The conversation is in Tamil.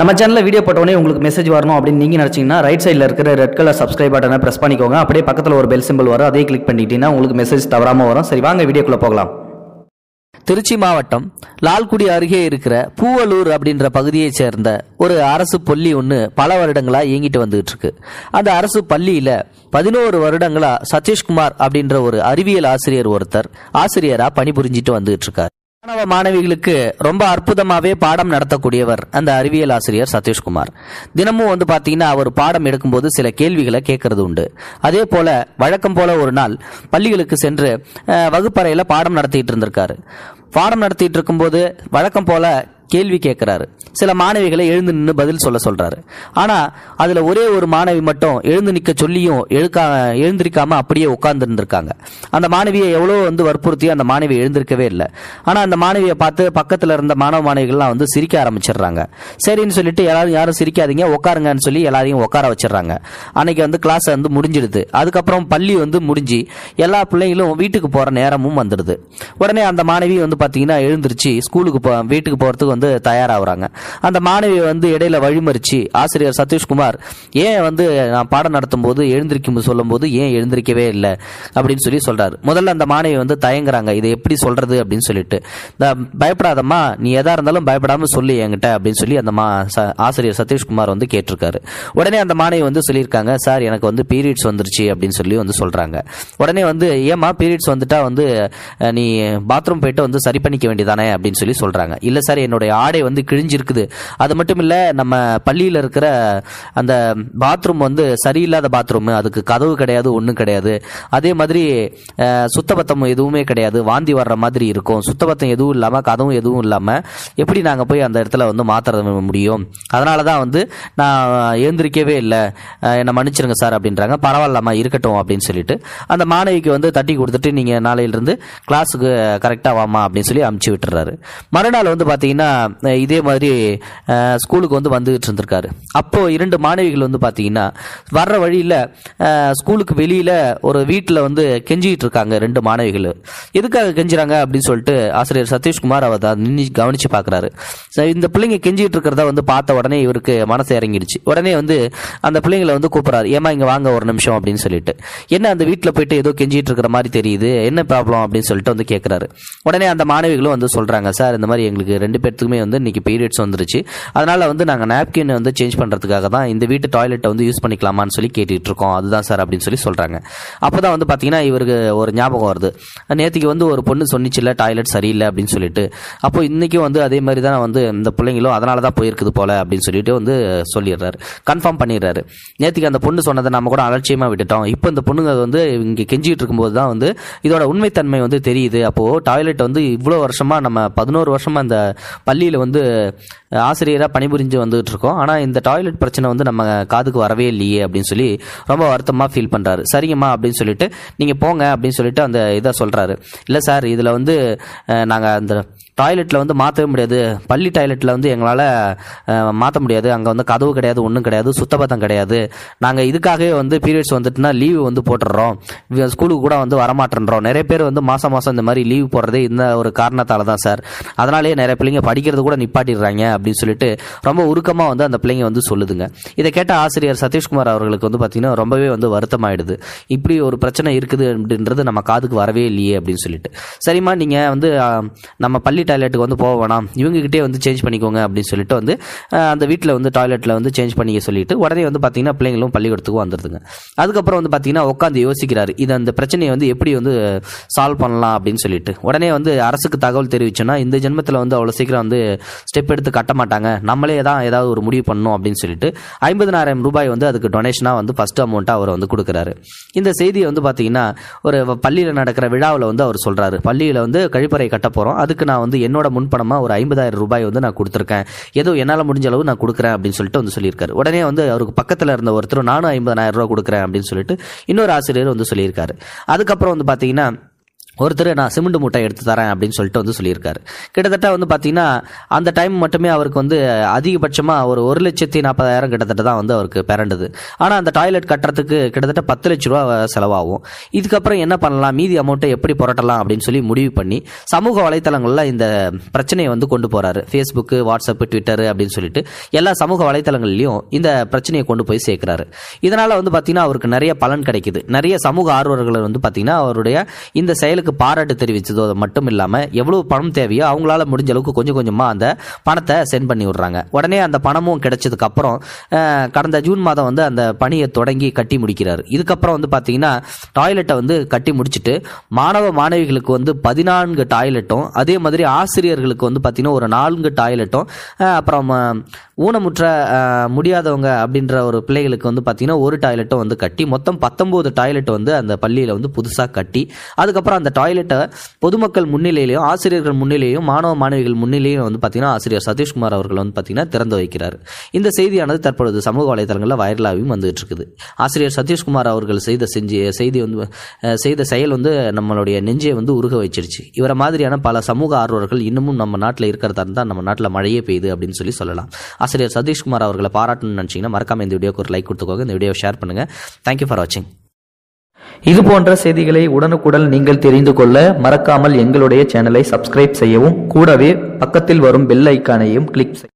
நம்ம சேனலில் வீடியோ போட்டோடனே உங்களுக்கு மெசேஜ் வரணும் அப்படின்னு நீங்கள் நினச்சிங்கன்னா ரைட் சைடில் இருக்கிற ரெட் கலர் சப்ஸ்கிரைப் பட்டனை ப்ரெஸ் பண்ணிக்கோங்க. அப்படியே பக்கத்தில் ஒரு பெல் சிம்பிள் வரும், அதையும் கிளிக் பண்ணிட்டீங்கன்னா உங்களுக்கு மெசேஜ் தவறாமல் வரும். சரி, வாங்க வீடியோக்குள்ளே போகலாம். திருச்சி மாவட்டம் லால்குடி அருகே இருக்கிற பூவலூர் அப்படின்ற பகுதியை சேர்ந்த ஒரு அரசு பள்ளி ஒன்று பல வருடங்களா இயங்கிட்டு வந்துட்டு இருக்கு. அந்த அரசு பள்ளியில 11 வருடங்களா சதீஷ்குமார் அப்படின்ற ஒரு அறிவியல் ஆசிரியர் ஒருத்தர் ஆசிரியரா பணிபுரிஞ்சிட்டு வந்துட்டு இருக்காரு. மாணவ மாணவிகளுக்கு ரொம்ப அற்புதமாவே பாடம் நடத்தக்கூடியவர் அந்த அறிவியல் ஆசிரியர் சதீஷ்குமார். தினமும் பாத்தீங்கன்னா அவர் பாடம் எடுக்கும்போது சில கேள்விகளை கேட்கறது உண்டு. அதே போல வழக்கம் போல ஒரு நாள் பள்ளிகளுக்கு சென்று வகுப்பறையில பாடம் நடத்திட்டு இருந்திருக்காரு. பாடம் நடத்திட்டு இருக்கும்போது வழக்கம் போல கேள்வி கேட்கிறாரு. சில மாணவிகளை எழுந்து நின்று பதில் சொல்றாரு. ஆனா அதுல ஒரே ஒரு மாணவி மட்டும் எழுந்து நிக்க சொல்லியும் எழுந்திருக்காம அப்படியே உட்கார்ந்து இருந்திருக்காங்க. அந்த மாணவியை எவ்வளவு வற்புறுத்தி அந்த மாணவி எழுந்திருக்கவே இல்லை. ஆனா அந்த மாணவியை பார்த்து பக்கத்துல இருந்த மாணவ மாணவிகள்லாம் சிரிக்க ஆரம்பிச்சிடுறாங்க. சரின்னு சொல்லிட்டு யாரும் சிரிக்காதீங்க, உட்காருங்கன்னு சொல்லி எல்லாரையும் உட்கார வச்சிடறாங்க. அன்னைக்கு கிளாஸ் முடிஞ்சிடுது. அதுக்கப்புறம் பள்ளி முடிஞ்சு எல்லா பிள்ளைங்களும் வீட்டுக்கு போற நேரமும் வந்துடுது. உடனே அந்த மாணவி பாத்தீங்கன்னா எழுந்திருச்சு வீட்டுக்கு போறதுக்கு தயாராகிறாங்க. அந்த மாணவி இடையில வழிமறிச்சு ஆசிரியர் சதீஷ்குமார் ஏன் நான் பாடம் நடத்தும் போது எழுந்திருக்கும் சொல்லும் போது ஏன் எழுந்திருக்கவே இல்லை அப்படின்னு சொல்றாரு. முதல்ல அந்த மாணவி தயங்குறாங்க, இதை எப்படி சொல்றது அப்படின்னு சொல்லிட்டு. பயப்படாதம்மா, நீ எதா இருந்தாலும் பயப்படாம சொல்லு என்கிட்ட அப்படின்னு சொல்லி அந்த ஆசிரியர் சதீஷ்குமார் கேட்டிருக்காரு. உடனே அந்த மாணவி சொல்லியிருக்காங்க, சார் எனக்கு பீரியட்ஸ் வந்துருச்சு அப்படின்னு சொல்லி சொல்றாங்க. உடனே ஏமா பீரியட்ஸ் வந்துட்டா நீ பாத்ரூம் போயிட்டு சரி பண்ணிக்க வேண்டியதானே அப்படின்னு சொல்றாங்க. இல்ல சார், என்னுடைய ஆடை கிழிஞ்சிருக்குது. அது மட்டும் இல்ல, நம்ம பள்ளியில இருக்கிற அந்த பாத்ரூம் சரியில்லாத பாத்ரூம், அதுக்கு கதவு கிடையாது, ஒண்ணும் கிடையாது. அதே மாதிரி சுத்தபத்தம் எதுவுமே கிடையாது, வாந்தி வர்ற மாதிரி இருக்கும். சுத்தபத்தம் எதுவும் இல்லாம கதவும் எதுவும் இல்லாம எப்படி நாங்க போய் அந்த இடத்துல மாத்த முடியும்? அதனாலதான் நான் எழுந்திருக்கவே இல்லை, என்ன மன்னிச்சிருங்க சார் அப்படின்றாங்க. பரவாயில்லாமா, இருக்கட்டும் அப்படின்னு சொல்லிட்டு அந்த மாணவிக்கு தட்டி கொடுத்துட்டு நீங்க நாளையிலிருந்து கிளாஸுக்கு கரெக்டா வாமா அப்படின்னு சொல்லி அனுப்பிச்சு விட்டுறாரு. மறுநாள் பாத்தீங்கன்னா இதே மாதிரி ஸ்கூலுக்கு வந்துட்டு இருந்திருக்காரு. அப்போ 2 மாணவிகள் பாத்தீங்கன்னா வர்ற வழியில ஸ்கூலுக்கு வெளியில ஒரு வீட்டுல கெஞ்சிட்டு இருக்காங்க. 2 மாணவிகள் எதுக்காக கெஞ்சுறாங்க அப்படின்னு சொல்லிட்டு ஆசிரியர் சதீஷ்குமார் அவர் நின்று கவனிச்சு பாக்குறாரு. இந்த பிள்ளைங்க கெஞ்சிட்டு இருக்கிறத பார்த்த உடனே இவருக்கு மனசு இறங்கிடுச்சு. உடனே அந்த பிள்ளைங்களை கூப்பிடுறாரு, ஏமா இங்க வாங்க ஒரு நிமிஷம் அப்படின்னு சொல்லிட்டு. என்ன அந்த வீட்டுல போயிட்டு ஏதோ கெஞ்சிட்டு இருக்கிற மாதிரி தெரியுது, என்ன ப்ராப்ளம் அப்படின்னு சொல்லிட்டு கேட்கிறாரு. உடனே அந்த மாணவிகளும் சொல்றாங்க, சார் இந்த மாதிரி எங்களுக்கு 2 பேர்த்துக்குமே இன்னைக்கு பீரியட்ஸ் வந்துருச்சு, அதனால நாங்க நாப்கின் சேஞ்ச் பண்றதுக்காக தான் இந்த வீட்டு டாய்லெட்டை யூஸ் பண்ணிக்கலாமான்னு சொல்லி கேட்டுட்டு இருக்கோம், அதுதான் சார் அப்படின்னு சொல்றாங்க. அப்பதான் பாத்தீங்கன்னா இவருக்கு ஒரு ஞாபகம் வருது. நேற்றுக்கு ஒரு பொண்ணு சொன்னிச்சுல டாய்லெட் சரியில்லை அப்படின்னு சொல்லிட்டு. அப்போ இன்னைக்கும் அதே மாதிரி தான் இந்த பிள்ளைங்களும் அதனாலதான் போயிருக்குது போல அப்படின்னு சொல்லிட்டு சொல்லிடுறாரு, கன்ஃபார்ம் பண்ணிடுறாரு. நேற்றுக்கு அந்த பொண்ணு சொன்னதை நம்ம கூட அலட்சியமா விட்டுட்டோம், இப்போ இந்த பொண்ணுங்க இங்க கெஞ்சிட்டு இருக்கும்போது தான் இதோட உண்மைத்தன்மை தெரியுது. அப்போ டாய்லெட் இவ்வளவு வருஷமா நம்ம 11 வருஷமா இந்த பள்ளியில ஆசிரியரா பணிபுரிஞ்சு வந்துட்டு இருக்கோம், ஆனா இந்த டாய்லெட் பிரச்சனை நம்ம காதுக்கு வரவே இல்லையே அப்படின்னு சொல்லி ரொம்ப வருத்தமா ஃபீல் பண்றாரு. சரிங்கம்மா அப்படின்னு சொல்லிட்டு நீங்க போங்க அப்படின்னு சொல்லிட்டு அந்த இதை சொல்றாரு. இல்ல சார், இதுல நாங்க அந்த டாய்லெட்ல மாற்றவே முடியாது, பள்ளி டாய்லெட்ல எங்களால் மாற்ற முடியாது, அங்கே கதவு கிடையாது, ஒன்றும் கிடையாது, சுத்தபத்தம் கிடையாது, நாங்கள் இதுக்காகவே பீரியட்ஸ் வந்துட்டுனா லீவு போட்டுடுறோம், ஸ்கூலுக்கு கூட வரமாட்டேன்றோம். நிறைய பேர் மாதம் மாதம் இந்த மாதிரி லீவு போடுறதே இந்த ஒரு காரணத்தால தான் சார், அதனாலேயே நிறைய பிள்ளைங்க படிக்கிறது கூட நிப்பாட்டிடுறாங்க அப்படின்னு சொல்லிட்டு ரொம்ப உருக்கமாக அந்த பிள்ளைங்க சொல்லுதுங்க. இதை கேட்ட ஆசிரியர் சதீஷ்குமார் அவர்களுக்கு பார்த்தீங்கன்னா ரொம்பவே வருத்தமாயிடுது. இப்படி ஒரு பிரச்சனை இருக்குது அப்படின்றது நம்ம காதுக்கு வரவே இல்லையே அப்படின்னு சொல்லிட்டு. சரிம்மா, நீங்கள் நம்ம பள்ளி டாய்லெட்டுக்கு போக வேணாம், இவங்க கிட்டே சேஞ்ச் பண்ணிக்கோங்க அப்படின்னு சொல்லிட்டு அந்த வீட்டில் டாய்லெட்ல சேஞ்ச் பண்ணிக்க சொல்லிட்டு உடனே பார்த்தீங்கன்னா பிள்ளைங்களும் பள்ளிக்கூடத்துக்கு வந்துருதுங்க. அதுக்கப்புறம் பார்த்தீங்கன்னா உட்காந்து யோசிக்கிறாரு, இது அந்த பிரச்சனையை எப்படி சால்வ் பண்ணலாம் அப்படின்னு சொல்லிட்டு. உடனே அரசுக்கு தகவல் தெரிவிச்சோன்னா இந்த ஜென்மத்தில் அவ்வளோ சீக்கிரம் ஸ்டெப் எடுத்து கட்ட மாட்டாங்க, நம்மளே தான் ஏதாவது ஒரு முடிவு பண்ணணும் அப்படின்னு சொல்லிட்டு 50,000 ரூபாய் அதுக்கு டொனேஷனா ஃபர்ஸ்ட் அமௌண்ட்டா அவர் கொடுக்குறாரு. இந்த செய்தியை பார்த்தீங்கன்னா ஒரு பள்ளியில் நடக்கிற விழாவில் அவர் சொல்றாரு, பள்ளியில் கழிப்பறை கட்ட போறோம், அதுக்கு நான் என்னோட முன்பணமா ஒரு 50,000 ரூபாய் நான் கொடுத்துருக்கேன், ஏதோ என்னால் முடிஞ்ச அளவு நான் கொடுக்குறேன் அப்படின்னு சொல்லிட்டு சொல்லியிருக்காரு. உடனே அவருக்கு பக்கத்தில் இருந்த ஒருத்தர் நானும் 50,000 ரூபாய் கொடுக்குறேன் அப்படின்னு சொல்லிட்டு இன்னொரு ஆசிரியர் சொல்லியிருக்காரு. அதுக்கப்புறம் பார்த்தீங்கன்னா ஒருத்தர் நான் சிமெண்ட் மூட்டை எடுத்து தரேன் அப்படின்னு சொல்லிட்டு வந்து சொல்லியிருக்காரு. கிட்டத்தட்ட வந்து பார்த்தீங்கன்னா அந்த டைம் மட்டுமே அவருக்கு வந்து அதிகபட்சமாக ஒரு 1,40,000 கிட்டத்தட்ட தான் வந்து அவருக்கு பிறண்டது. ஆனால் அந்த டாய்லெட் கட்டுறதுக்கு கிட்டத்தட்ட 10 லட்ச ரூபா செலவாகும். இதுக்கப்புறம் என்ன பண்ணலாம், மீதி அமௌண்ட்டை எப்படி புரட்டலாம் அப்படின்னு சொல்லி முடிவு பண்ணி சமூக வலைத்தளங்களில் இந்த பிரச்சனையை வந்து கொண்டு போகிறாரு. ஃபேஸ்புக்கு, வாட்ஸ்அப்பு, ட்விட்டரு அப்படின்னு சொல்லிட்டு எல்லா சமூக வலைத்தளங்கள்லையும் இந்த பிரச்சனையை கொண்டு போய் சேர்க்குறாரு. இதனால் வந்து பார்த்தீங்கன்னா அவருக்கு நிறைய பலன் கிடைக்குது. நிறைய சமூக ஆர்வலர்கள் வந்து பார்த்தீங்கன்னா அவருடைய இந்த செயலுக்கு பாராட்டு தெரிவித்ததோ மட்டும் இல்லாமல் எவ்வளவு பணம் தேவையோ அவங்களால முடிஞ்ச அளவுக்கு கொஞ்சம் கொஞ்சமாக அந்த பணத்தை சென்ட் பண்ணி விடுறாங்க. உடனே அந்த பணமும் கிடைச்சதுக்கு அப்புறம் கடந்த ஜூன் மாதம் வந்து அந்த பணியை தொடங்கி கட்டி முடிக்கிறார். இதுக்கப்புறம் வந்து பார்த்தீங்கன்னா டாய்லெட்டை வந்து கட்டி முடிச்சுட்டு மாணவிகளுக்கு வந்து 14 டாய்லெட்டும், அதே மாதிரி ஆசிரியர்களுக்கு வந்து பார்த்தீங்கன்னா ஒரு 4 டாய்லெட்டும், அப்புறம் ஊனமுற்ற முடியாதவங்க அப்படின்ற ஒரு பிள்ளைகளுக்கு வந்து பார்த்தீங்கன்னா ஒரு டாய்லெட்டும் வந்து கட்டி மொத்தம் 19 டாய்லெட் வந்து அந்த பள்ளியில் வந்து புதுசாக கட்டி அதுக்கப்புறம் அந்த டாய்லெட்டை பொதுமக்கள் முன்னிலையிலையும் ஆசிரியர்கள் முன்னிலையும் மாணவிகள் முன்னிலையும் வந்து பார்த்தீங்கன்னா ஆசிரியர் சதீஷ்குமார் அவர்கள் வந்து பார்த்தீங்கன்னா திறந்து வைக்கிறார். இந்த செய்தியானது தற்பொழுது சமூக வலைதளங்களில் வைரலாகவும் வந்துட்டு இருக்குது. ஆசிரியர் சதீஷ்குமார் அவர்கள் செய்த செயல் வந்து நம்மளுடைய நெஞ்சை வந்து உருக வச்சிருச்சு. இவரை மாதிரியான பல சமூக ஆர்வலர்கள் இன்னமும் நம்ம நாட்டில் இருக்கிறதா இருந்தால் நம்ம நாட்டில் மழையே பெய்யுது அப்படின்னு சொல்லலாம். ஆசிரியர் சதீஷ்குமார் அவர்களை பாராட்டணும்னு நினைச்சீங்கன்னா மறக்காம இந்த வீடியோக்கு ஒரு லைக் கொடுத்துக்கோங்க. இந்த வீடியோ ஷேர் பண்ணுங்க. தேங்க்யூ ஃபார் வாட்சிங். இது போன்ற செய்திகளை உடனுக்குடன் நீங்கள் தெரிந்து கொள்ள மறக்காமல் எங்களுடைய சேனலை சப்ஸ்கிரைப் செய்யவும், கூடவே பக்கத்தில் வரும் பெல் ஐக்கானையும் கிளிக் செய்யவும்.